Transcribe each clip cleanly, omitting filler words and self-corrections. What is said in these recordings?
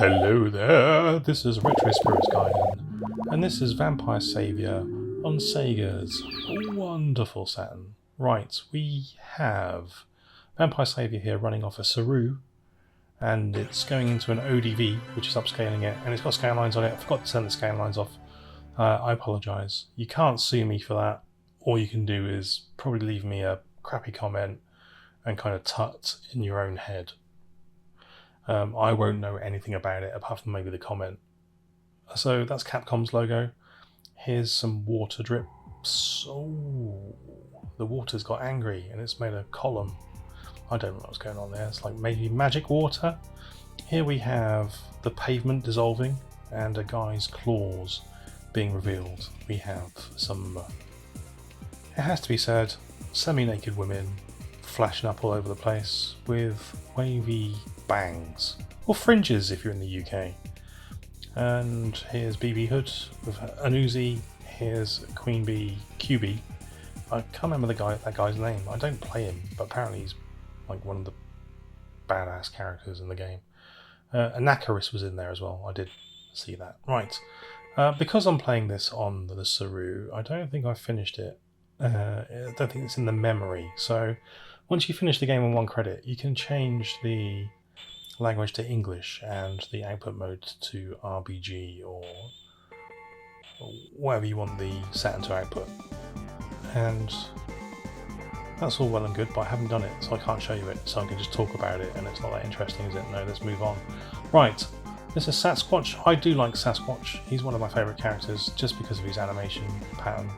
Hello there, this is Retro Spirits Gaiden, and this is Vampire Saviour on Sega's wonderful Saturn. Right, we have Vampire Saviour here running off a Saru, and it's going into an ODV, which is upscaling it, and it's got scan lines on it. I forgot to turn the scan lines off. I apologise. You can't sue me for that. All you can do is probably leave me a crappy comment and kind of tut in your own head. I won't know anything about it apart from maybe the comment. So that's Capcom's logo. Here's some water drips. Oh, the water's got angry and it's made a column. I don't know what's going on there. It's like maybe magic water. Here we have the pavement dissolving and a guy's claws being revealed. We have some, it has to be said, semi-naked women flashing up all over the place with wavy bangs, or fringes if you're in the UK. And here's BB Hood with an Uzi. Here's Queen Bee QB. I can't remember that guy's name. I don't play him, but apparently he's like one of the badass characters in the game. Anakaris was in there as well. I did see that. Right. Because I'm playing this on the Saru, I don't think I've finished it. I don't think it's in the memory. So once you finish the game on 1 credit, you can change the language to English and the output mode to RBG or whatever you want the Saturn to output. And that's all well and good, but I haven't done it, so I can't show you it, so I can just talk about it, and it's not that interesting, is it? No, let's move on. Right, this is Sasquatch. I do like Sasquatch. He's one of my favourite characters just because of his animation pattern.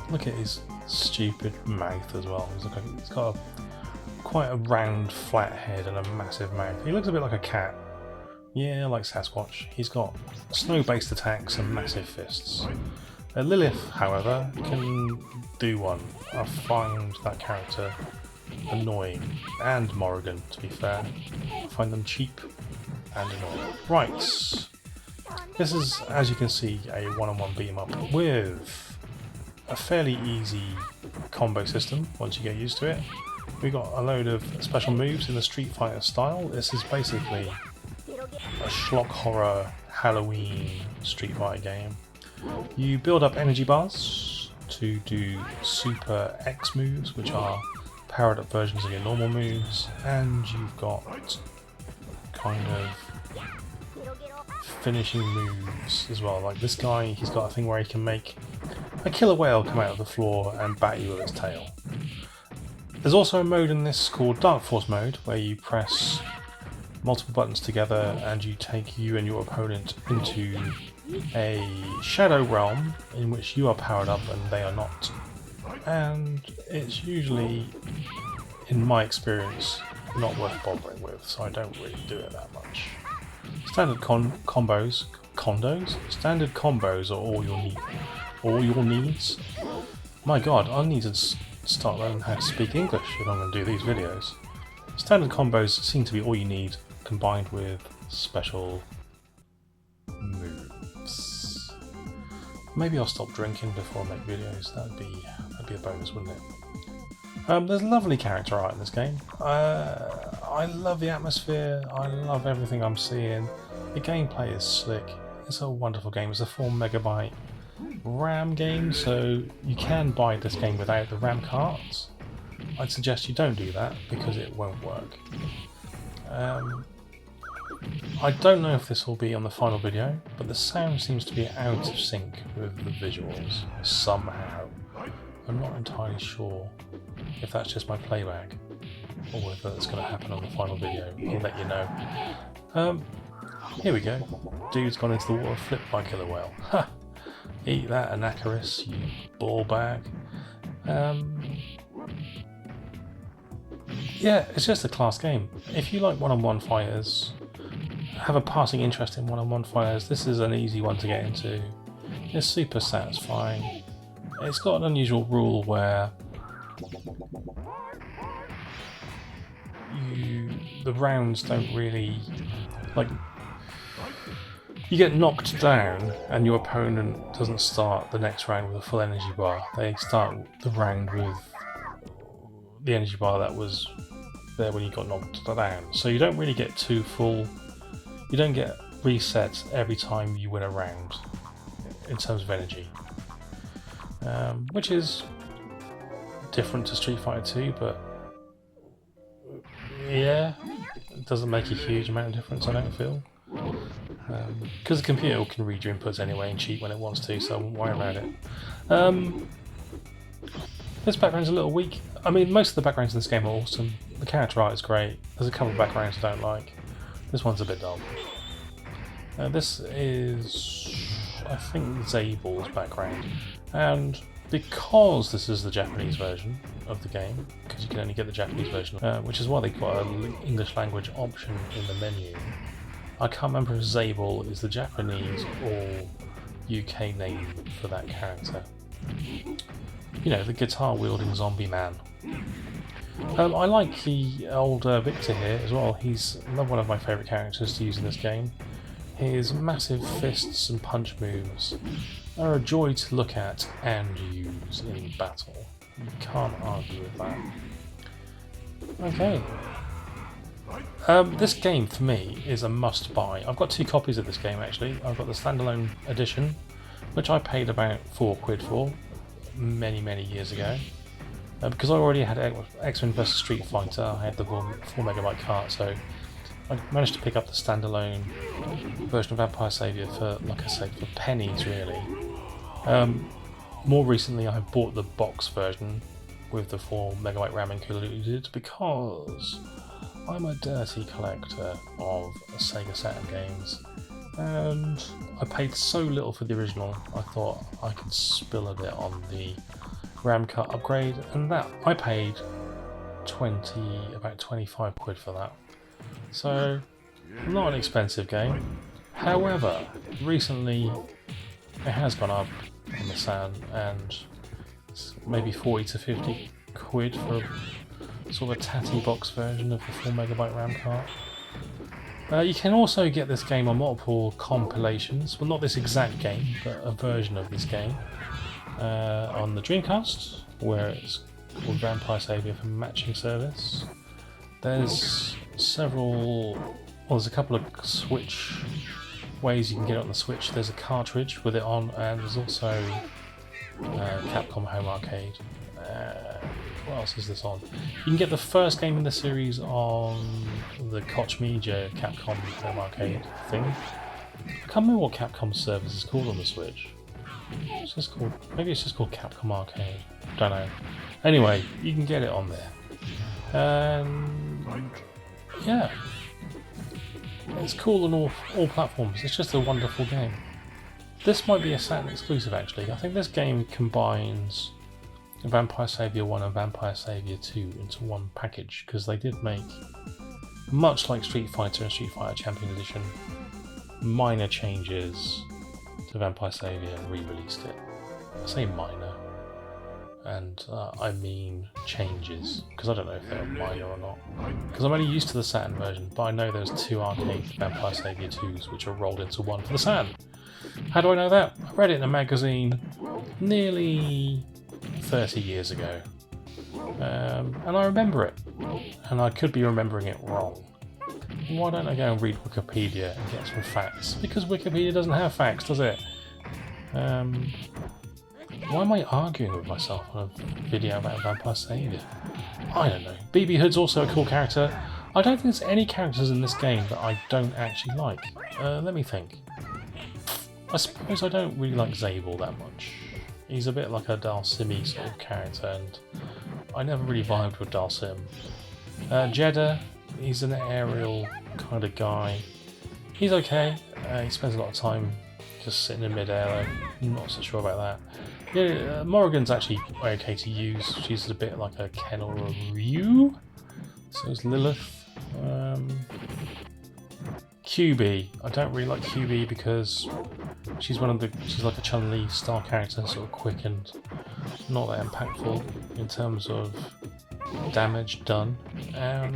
Look at his stupid mouth as well. He's got quite a round, flat head and a massive mouth. He looks a bit like a cat. Yeah, like Sasquatch. He's got snow-based attacks and massive fists. Lilith, however, can do one. I find that character annoying, and Morrigan, to be fair. I find them cheap and annoying. Right, this is, as you can see, a one-on-one beat-em-up with a fairly easy combo system once you get used to it. We got a load of special moves in the Street Fighter style. This is basically a schlock horror Halloween Street Fighter game. You build up energy bars to do Super X moves, which are powered up versions of your normal moves, and you've got kind of finishing moves as well. Like this guy, he's got a thing where he can make a killer whale come out of the floor and bat you with its tail. There's also a mode in this called Dark Force mode, where you press multiple buttons together and you take you and your opponent into a shadow realm in which you are powered up and they are not. And it's usually, in my experience, not worth bothering with, so I don't really do it that much. Standard combos are all your needs. My god, I need to start learning how to speak English if I'm going to do these videos. Standard combos seem to be all you need, combined with special moves. Maybe I'll stop drinking before I make videos. That'd be a bonus, wouldn't it? There's lovely character art in this game. I love the atmosphere. I love everything I'm seeing. The gameplay is slick. It's a wonderful game. It's a 4 MB RAM game, so you can buy this game without the RAM cards. I'd suggest you don't do that because it won't work. I don't know if this will be on the final video, but the sound seems to be out of sync with the visuals somehow. I'm not entirely sure if that's just my playback or whether that's going to happen on the final video. I'll let you know. Here we go. Dude's gone into the water, flipped by killer whale. Ha! Eat that, Anakaris, you ball bag. Yeah, it's just a class game. If you like one-on-one fighters, have a passing interest in one-on-one fighters, this is an easy one to get into. It's super satisfying. It's got an unusual rule where the rounds don't really, like, you get knocked down and your opponent doesn't start the next round with a full energy bar. They start the round with the energy bar that was there when you got knocked down. So you don't really get 2 full you don't get resets every time you win a round in terms of energy, which is different to Street Fighter 2, but yeah, it doesn't make a huge amount of difference, I don't feel. Because the computer can read your inputs anyway and cheat when it wants to, so I won't worry about it. This background's a little weak. I mean, most of the backgrounds in this game are awesome. The character art is great. There's a couple of backgrounds I don't like. This one's a bit dull. This is, I think, Zable's background. And because this is the Japanese version of the game, because you can only get the Japanese version, which is why they put an English language option in the menu, I can't remember if Zable is the Japanese or UK name for that character. You know, the guitar-wielding zombie man. I like the old Victor here as well. He's one of my favourite characters to use in this game. His massive fists and punch moves are a joy to look at and use in battle. You can't argue with that. Okay. This game, for me, is a must-buy. I've got 2 copies of this game, actually. I've got the standalone edition, which I paid about £4 for many years ago. Because I already had X-Men vs Street Fighter, I had the 4MB cart, so I managed to pick up the standalone version of Vampire Saviour for, like I said, for pennies, really. More recently, I bought the box version with the 4MB RAM included because I'm a dirty collector of Sega Saturn games, and I paid so little for the original, I thought I could spill a bit on the RAM card upgrade, and that I paid about £25 for that. So, not an expensive game. However, recently it has gone up on the Saturn, and it's maybe 40 to 50 quid for sort of a tatty box version of the 4MB RAM card. You can also get this game on multiple compilations, well, not this exact game, but a version of this game on the Dreamcast, where it's called Vampire Saviour for Matching Service. There's there's a couple of Switch ways you can get it on the Switch. There's a cartridge with it on, and there's also Capcom Home Arcade. What else is this on? You can get the first game in the series on the Koch Media Capcom Home Arcade thing. I can't remember what Capcom's service is called on the Switch. Maybe it's just called Capcom Arcade. Don't know. Anyway, you can get it on there. And yeah, it's cool on all platforms. It's just a wonderful game. This might be a Saturn exclusive, actually. I think this game combines Vampire Saviour 1 and Vampire Saviour 2 into one package, because they did make, much like Street Fighter and Street Fighter Champion Edition, minor changes to Vampire Saviour and re-released it. I say minor, and I mean changes, because I don't know if they're minor or not. Because I'm only used to the Saturn version, but I know there's 2 arcade Vampire Saviour 2s which are rolled into one for the Saturn. How do I know that? I read it in a magazine nearly 30 years ago, and I remember it, and I could be remembering it wrong. Why don't I go and read Wikipedia and get some facts? Because Wikipedia doesn't have facts, does it? Why am I arguing with myself on a video about Vampire Saviour? I don't know. BB Hood's also a cool character. I don't think there's any characters in this game that I don't actually like. Let me think. I suppose I don't really like Zabel that much. He's a bit like a Dalsimi sort of character, and I never really vibed with Dalsim. Jeddah, he's an aerial kind of guy. He's okay. He spends a lot of time just sitting in mid-air. I'm not so sure about that. Yeah, Morrigan's actually okay to use. She's a bit like a Ken or a Ryu. So is Lilith. QB. I don't really like QB because she's like a Chun-Li style character, sort of quick and not that impactful in terms of damage done. And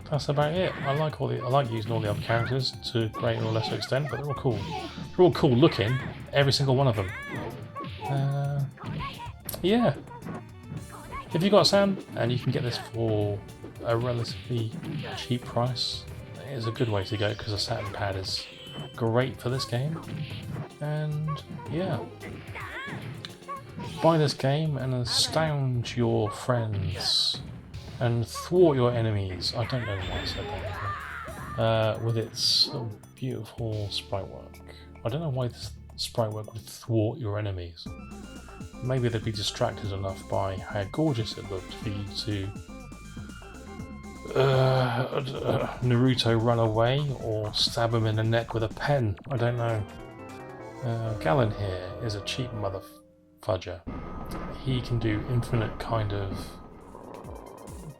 that's about it. I like using all the other characters to a greater or lesser extent, but they're all cool. They're all cool looking, every single one of them. Yeah. If you've got a Saturn and you can get this for a relatively cheap price, is a good way to go because the Saturn pad is great for this game. And yeah, buy this game and astound your friends and thwart your enemies. I don't know why I said that. With its beautiful sprite work. I don't know why this sprite work would thwart your enemies. Maybe they'd be distracted enough by how gorgeous it looked for you to Naruto run away or stab him in the neck with a pen. I don't know. Galen here is a cheap mother fudger. He can do infinite kind of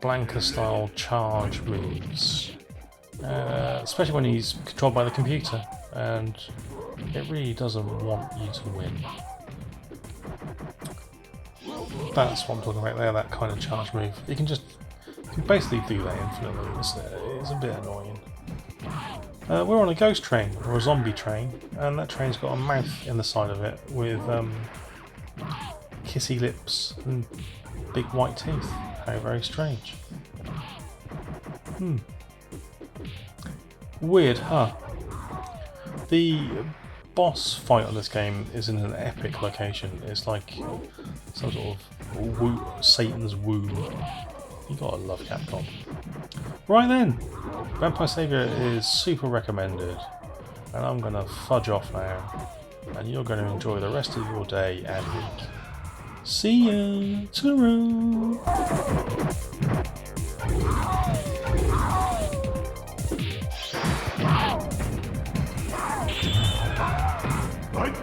Blanca style charge moves, especially when he's controlled by the computer, and it really doesn't want you to win. That's what I'm talking about there, that kind of charge move. You can basically do that infinitely. It's a bit annoying. We're on a ghost train, or a zombie train, and that train's got a mouth in the side of it with kissy lips and big white teeth. How very strange. Weird, huh? The boss fight on this game is in an epic location. It's like some sort of Satan's womb. You gotta love Capcom. Right then, Vampire Savior is super recommended, and I'm gonna fudge off now, and you're gonna enjoy the rest of your day and week. See ya! Ta-ra! Right.